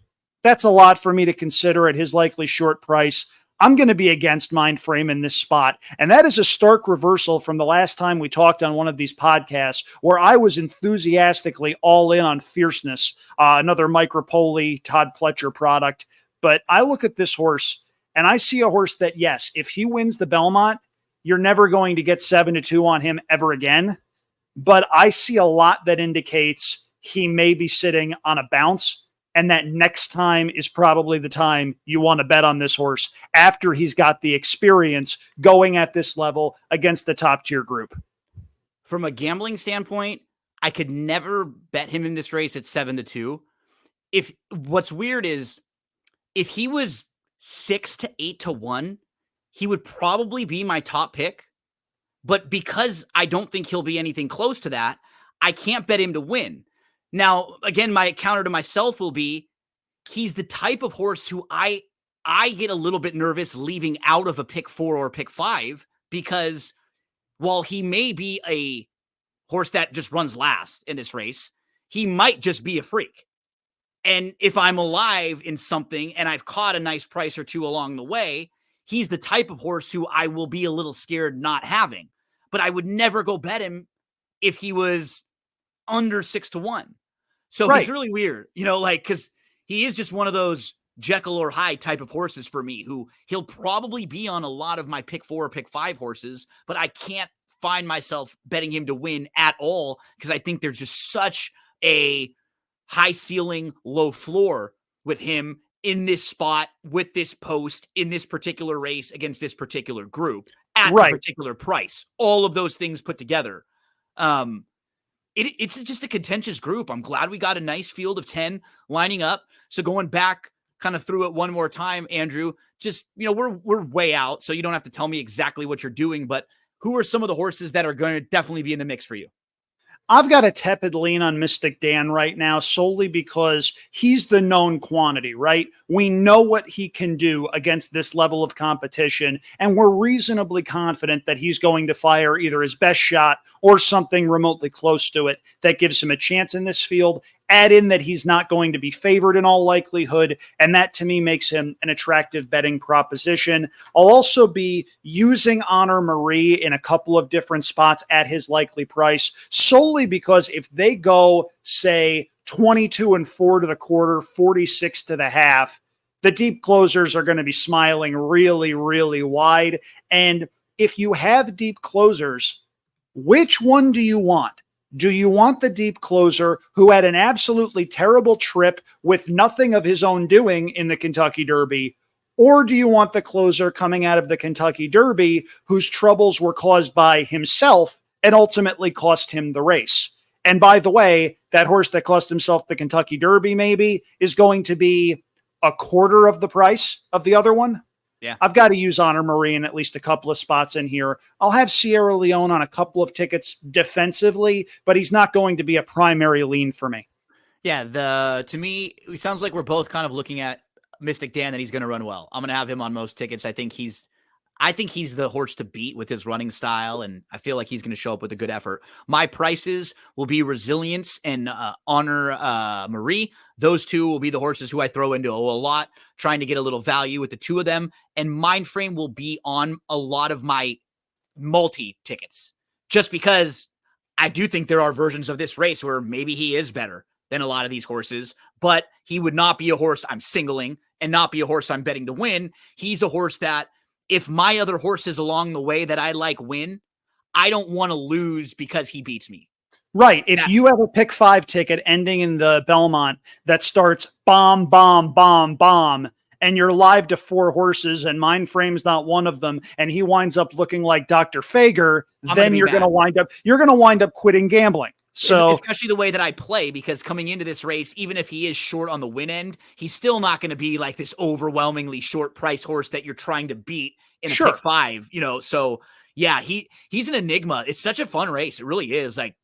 That's a lot for me to consider at his likely short price. I'm going to be against Mindframe in this spot. And that is a stark reversal from the last time we talked on one of these podcasts where I was enthusiastically all in on Fierceness, another Micropoli Todd Pletcher product. But I look at this horse and I see a horse that, yes, if he wins the Belmont, you're never going to get 7-2 on him ever again. But I see a lot that indicates he may be sitting on a bounce, and that next time is probably the time you want to bet on this horse after he's got the experience going at this level against the top tier group. From a gambling standpoint, I could never bet him in this race at 7-2. If what's weird is if he was 6 to 8 to 1, he would probably be my top pick. But because I don't think he'll be anything close to that, I can't bet him to win. Now, again, my counter to myself will be he's the type of horse who I get a little bit nervous leaving out of a pick 4 or pick 5, because while he may be a horse that just runs last in this race, he might just be a freak. And if I'm alive in something and I've caught a nice price or two along the way, he's the type of horse who I will be a little scared not having. But I would never go bet him if he was under 6 to 1. So Right. He's really weird, because he is just one of those Jekyll or Hyde type of horses for me, who he'll probably be on a lot of my pick 4 or pick 5 horses, but I can't find myself betting him to win at all because I think there's just such a high ceiling, low floor with him in this spot, with this post, in this particular race against this particular group at a particular price. All of those things put together. It's just a contentious group. I'm glad we got a nice field of 10 lining up. So going back kind of through it one more time, Andrew, just, we're way out, so you don't have to tell me exactly what you're doing, but who are some of the horses that are going to definitely be in the mix for you? I've got a tepid lean on Mystic Dan right now, solely because he's the known quantity, right? We know what he can do against this level of competition, and we're reasonably confident that he's going to fire either his best shot or something remotely close to it that gives him a chance in this field. Add in that he's not going to be favored in all likelihood, and that to me makes him an attractive betting proposition. I'll also be using Honor Marie in a couple of different spots at his likely price, solely because if they go, say, 22-4 to the quarter, 46 to the half, the deep closers are going to be smiling really, really wide. And if you have deep closers, which one do you want? Do you want the deep closer who had an absolutely terrible trip with nothing of his own doing in the Kentucky Derby? Or do you want the closer coming out of the Kentucky Derby whose troubles were caused by himself and ultimately cost him the race? And by the way, that horse that cost himself the Kentucky Derby maybe is going to be a quarter of the price of the other one. Yeah, I've got to use Honor Marie in at least a couple of spots in here. I'll have Sierra Leone on a couple of tickets defensively, but he's not going to be a primary lean for me. Yeah, to me, it sounds like we're both kind of looking at Mystic Dan that he's going to run well. I'm going to have him on most tickets. I think he's the horse to beat with his running style, and I feel like he's going to show up with a good effort. My prices will be Resilience and Honor Marie. Those two will be the horses who I throw into a lot, trying to get a little value with the two of them. And Mindframe will be on a lot of my multi tickets, just because I do think there are versions of this race where maybe he is better than a lot of these horses, but he would not be a horse I'm singling and not be a horse I'm betting to win. He's a horse that, if my other horses along the way that I like win, I don't want to lose because he beats me. Right. If you have a pick 5 ticket ending in the Belmont that starts bomb, bomb, bomb, bomb, and you're live to 4 horses and Mindframe's not one of them, and he winds up looking like Dr. Fager, then you're going to wind up quitting gambling. So especially the way that I play, because coming into this race, even if he is short on the win end, he's still not going to be like this overwhelmingly short price horse that you're trying to beat in a pick 5, So yeah, he's an enigma. It's such a fun race. It really is. Like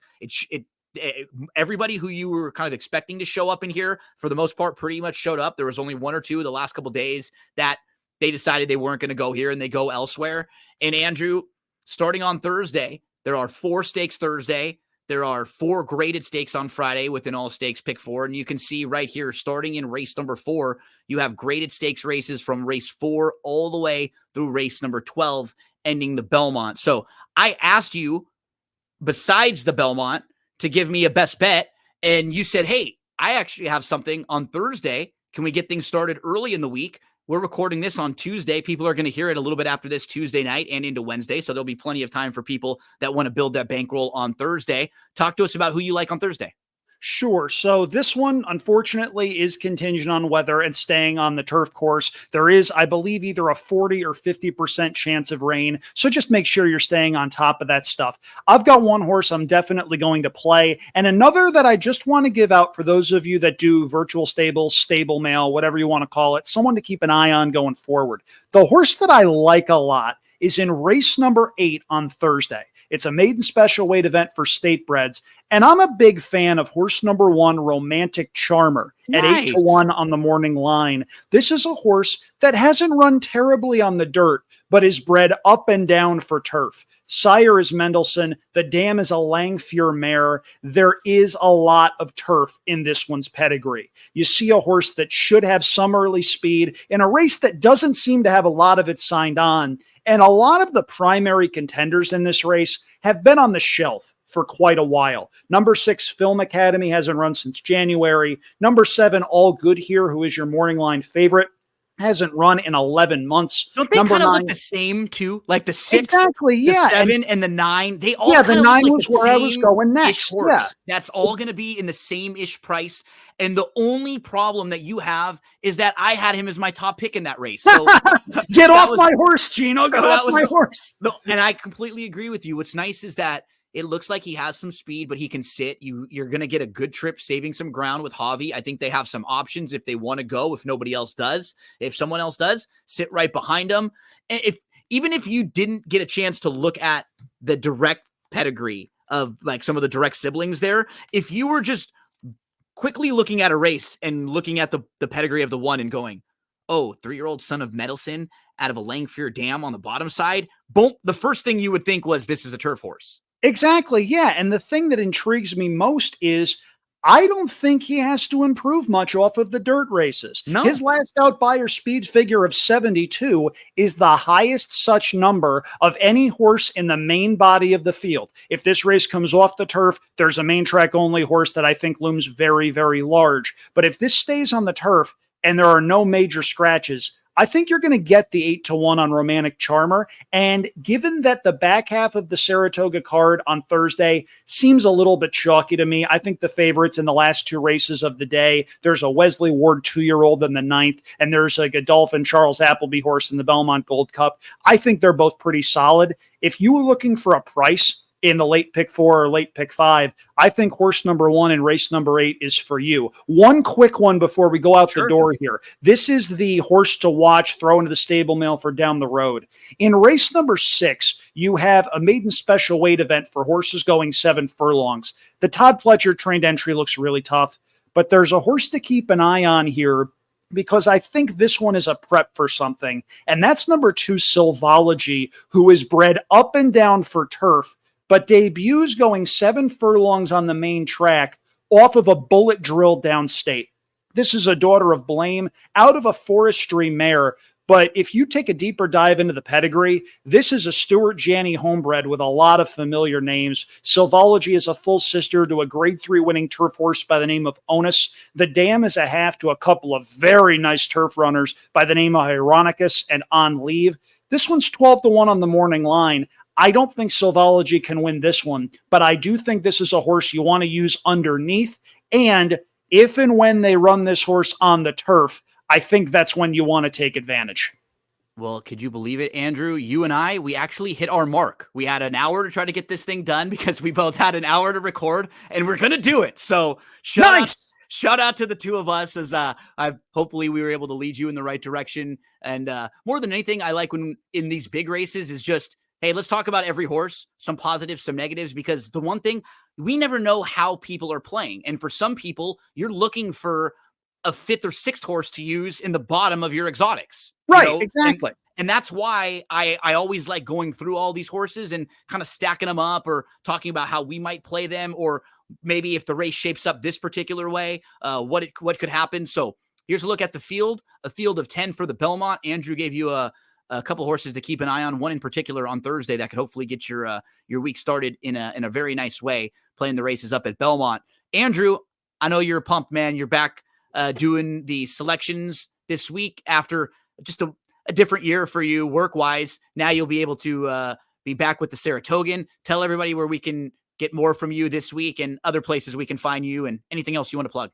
everybody who you were kind of expecting to show up in here, for the most part, pretty much showed up. There was only 1 or 2 the last couple of days that they decided they weren't going to go here and they go elsewhere. And Andrew, starting on Thursday, there are 4 stakes Thursday. There are 4 graded stakes on Friday within all stakes pick 4. And you can see right here, starting in race number 4, you have graded stakes races from race 4 all the way through race number 12, ending the Belmont. So I asked you, besides the Belmont, to give me a best bet. And you said, hey, I actually have something on Thursday. Can we get things started early in the week? We're recording this on Tuesday. People are going to hear it a little bit after this Tuesday night and into Wednesday. So there'll be plenty of time for people that want to build that bankroll on Thursday. Talk to us about who you like on Thursday. Sure. So this one, unfortunately, is contingent on weather and staying on the turf course. There is, I believe, either a 40 or 50% chance of rain. So just make sure you're staying on top of that stuff. I've got one horse I'm definitely going to play, and another that I just want to give out for those of you that do virtual stables, stable mail, whatever you want to call it, someone to keep an eye on going forward. The horse that I like a lot is in race number 8 on Thursday. It's a maiden special weight event for state breds. And I'm a big fan of horse number 1, Romantic Charmer, at 8-1 on the morning line. This is a horse that hasn't run terribly on the dirt, but is bred up and down for turf. Sire is Mendelssohn. The dam is a Langfure mare. There is a lot of turf in this one's pedigree. You see a horse that should have some early speed in a race that doesn't seem to have a lot of it signed on. And a lot of the primary contenders in this race have been on the shelf for quite a while. Number 6, Film Academy, hasn't run since January. Number 7, All Good Here, who is your morning line favorite, hasn't run in 11 months. Don't they kind of look the same too? Like the 6, exactly, yeah, the 7, and the 9. They all the 9 was where I was going next. Yeah. That's all going to be in the same-ish price. And the only problem that you have is that I had him as my top pick in that race. So get off my horse, Gino. Get off my horse. And I completely agree with you. What's nice is that it looks like he has some speed, but he can sit. You're going to get a good trip saving some ground with Javi. I think they have some options if they want to go, if nobody else does. If someone else does, sit right behind them. And even if you didn't get a chance to look at the direct pedigree of like some of the direct siblings there, if you were just quickly looking at a race and looking at the pedigree of the one and going, oh, 3-year-old son of Mendelssohn out of a Langfure dam on the bottom side, boom, the first thing you would think was this is a turf horse. Exactly, yeah. And the thing that intrigues me most is I don't think he has to improve much off of the dirt races. No. His last out Beyer speed figure of 72 is the highest such number of any horse in the main body of the field. If this race comes off the turf, there's a main track only horse that I think looms very, very large. But if this stays on the turf and there are no major scratches, I think you're going to get the 8-1 on Romantic Charmer. And given that the back half of the Saratoga card on Thursday seems a little bit chalky to me, I think the favorites in the last 2 races of the day, there's a Wesley Ward 2-year-old in the 9th, and there's a Godolphin Charles Appleby horse in the Belmont Gold Cup. I think they're both pretty solid. If you were looking for a price in the late pick 4 or late pick 5, I think horse number 1 in race number 8 is for you. One quick one before we go out the door here. This is the horse to watch, throw into the stable mail for down the road. In race number 6, you have a maiden special weight event for horses going 7 furlongs. The Todd Pletcher trained entry looks really tough, but there's a horse to keep an eye on here because I think this one is a prep for something, and that's number 2, Silvology, who is bred up and down for turf, but debuts going 7 furlongs on the main track off of a bullet drill downstate. This is a daughter of Blame out of a forestry mare, but if you take a deeper dive into the pedigree, this is a Stuart Janney homebred with a lot of familiar names. Silvology is a full sister to a grade 3 winning turf horse by the name of Onus. The dam is a half to a couple of very nice turf runners by the name of Ironicus and On Leave. This one's 12-1 on the morning line. I don't think Silvology can win this one, but I do think this is a horse you want to use underneath. And if and when they run this horse on the turf, I think that's when you want to take advantage. Well, could you believe it, Andrew? You and I, we actually hit our mark. We had an hour to try to get this thing done because we both had an hour to record, and we're going to do it. So shout out to the two of us as hopefully we were able to lead you in the right direction. And more than anything, I like when in these big races is just, hey, let's talk about every horse, some positives, some negatives, because the one thing, we never know how people are playing. And for some people, you're looking for a fifth or sixth horse to use in the bottom of your exotics. Right, exactly. And that's why I always like going through all these horses and kind of stacking them up or talking about how we might play them, or maybe if the race shapes up this particular way, what could happen. So here's a look at the field, a field of 10 for the Belmont. Andrew gave you a couple of horses to keep an eye on, one in particular on Thursday that could hopefully get your week started in a very nice way, playing the races up at Belmont. Andrew, I know you're pumped, man. You're back doing the selections this week after just a different year for you work-wise. Now you'll be able to be back with the Saratogan. Tell everybody where we can get more from you this week and other places we can find you and anything else you want to plug.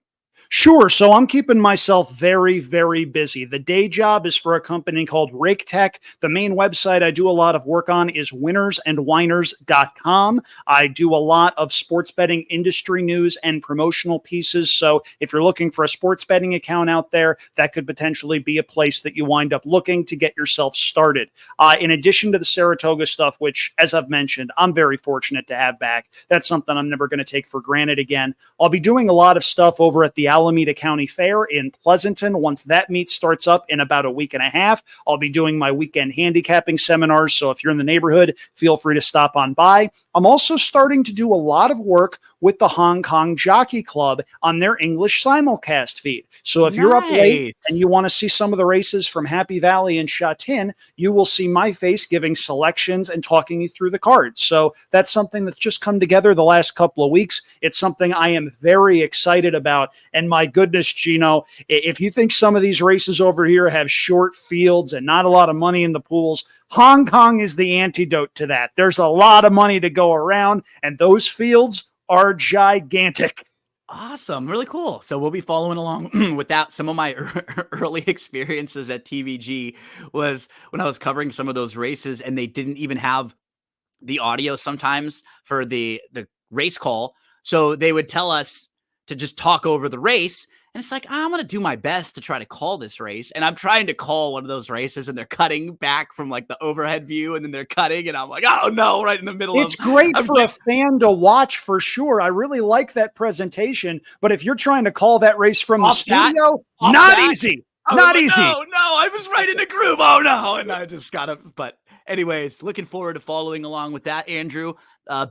Sure. So I'm keeping myself very, very busy. The day job is for a company called Rake Tech. The main website I do a lot of work on is winnersandwiners.com. I do a lot of sports betting industry news and promotional pieces. So if you're looking for a sports betting account out there, that could potentially be a place that you wind up looking to get yourself started. In addition to the Saratoga stuff, which, as I've mentioned, I'm very fortunate to have back. That's something I'm never going to take for granted again. I'll be doing a lot of stuff over at the Alameda County Fair in Pleasanton. Once that meet starts up in about a week and a half, I'll be doing my weekend handicapping seminars. So if you're in the neighborhood, feel free to stop on by. I'm also starting to do a lot of work with the Hong Kong Jockey Club on their English simulcast feed. So if you're up late and you want to see some of the races from Happy Valley and Sha Tin, you will see my face giving selections and talking you through the cards. So that's something that's just come together the last couple of weeks. It's something I am very excited about. And my goodness, Gino, if you think some of these races over here have short fields and not a lot of money in the pools, Hong Kong is the antidote to that. There's a lot of money to go around, and those fields are gigantic. Awesome. Really cool. So we'll be following along with that. Some of my early experiences at TVG was when I was covering some of those races, and they didn't even have the audio sometimes for the race call. So they would tell us to just talk over the race. And it's like, I'm going to do my best to try to call this race. And I'm trying to call one of those races, and they're cutting back from like the overhead view, and then they're cutting. And I'm like, oh no, right in the middle It's great for a fan to watch for sure. I really like that presentation. But if you're trying to call that race from the studio, not easy. Not easy. No, I was right in the groove. Oh no. And I just got to, but anyways, looking forward to following along with that, Andrew.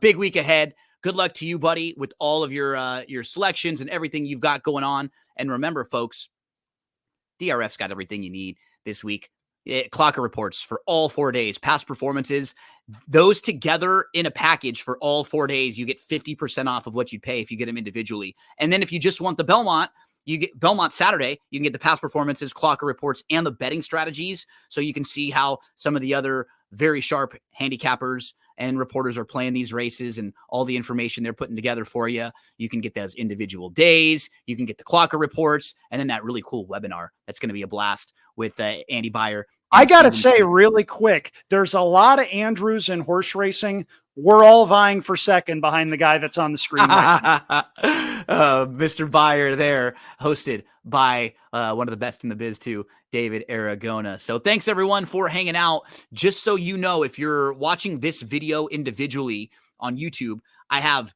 Big week ahead. Good luck to you, buddy, with all of your selections and everything you've got going on. And remember, folks, DRF's got everything you need this week. Clocker reports for all 4 days, past performances, those together in a package for all 4 days. You get 50% off of what you'd pay if you get them individually. And then if you just want the Belmont, you get Belmont Saturday, you can get the past performances, clocker reports, and the betting strategies. So you can see how some of the other very sharp handicappers and reporters are playing these races and all the information they're putting together for you. You can get those individual days. You can get the clocker reports, and then that really cool webinar. That's going to be a blast with Andy Beyer. I got to say really quick, there's a lot of Andrews in horse racing. We're all vying for second behind the guy that's on the screen. Mr. Beyer there, hosted by one of the best in the biz too, David Aragona. So thanks everyone for hanging out. Just so you know, if you're watching this video individually on YouTube, I have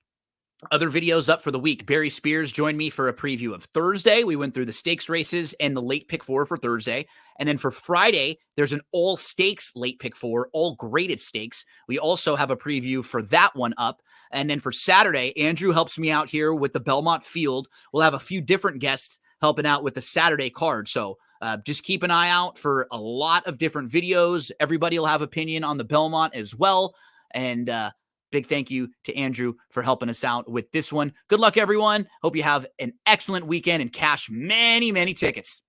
other videos up for the week. Barry Spears joined me for a preview of Thursday. We went through the stakes races and the late pick four for Thursday. And then for Friday, there's an all stakes late pick four, all graded stakes. We also have a preview for that one up. And then for Saturday, Andrew helps me out here with the Belmont field. We'll have a few different guests helping out with the Saturday card. So just keep an eye out for a lot of different videos. Everybody will have opinion on the Belmont as well. And big thank you to Andrew for helping us out with this one. Good luck, everyone. Hope you have an excellent weekend and cash many, many tickets.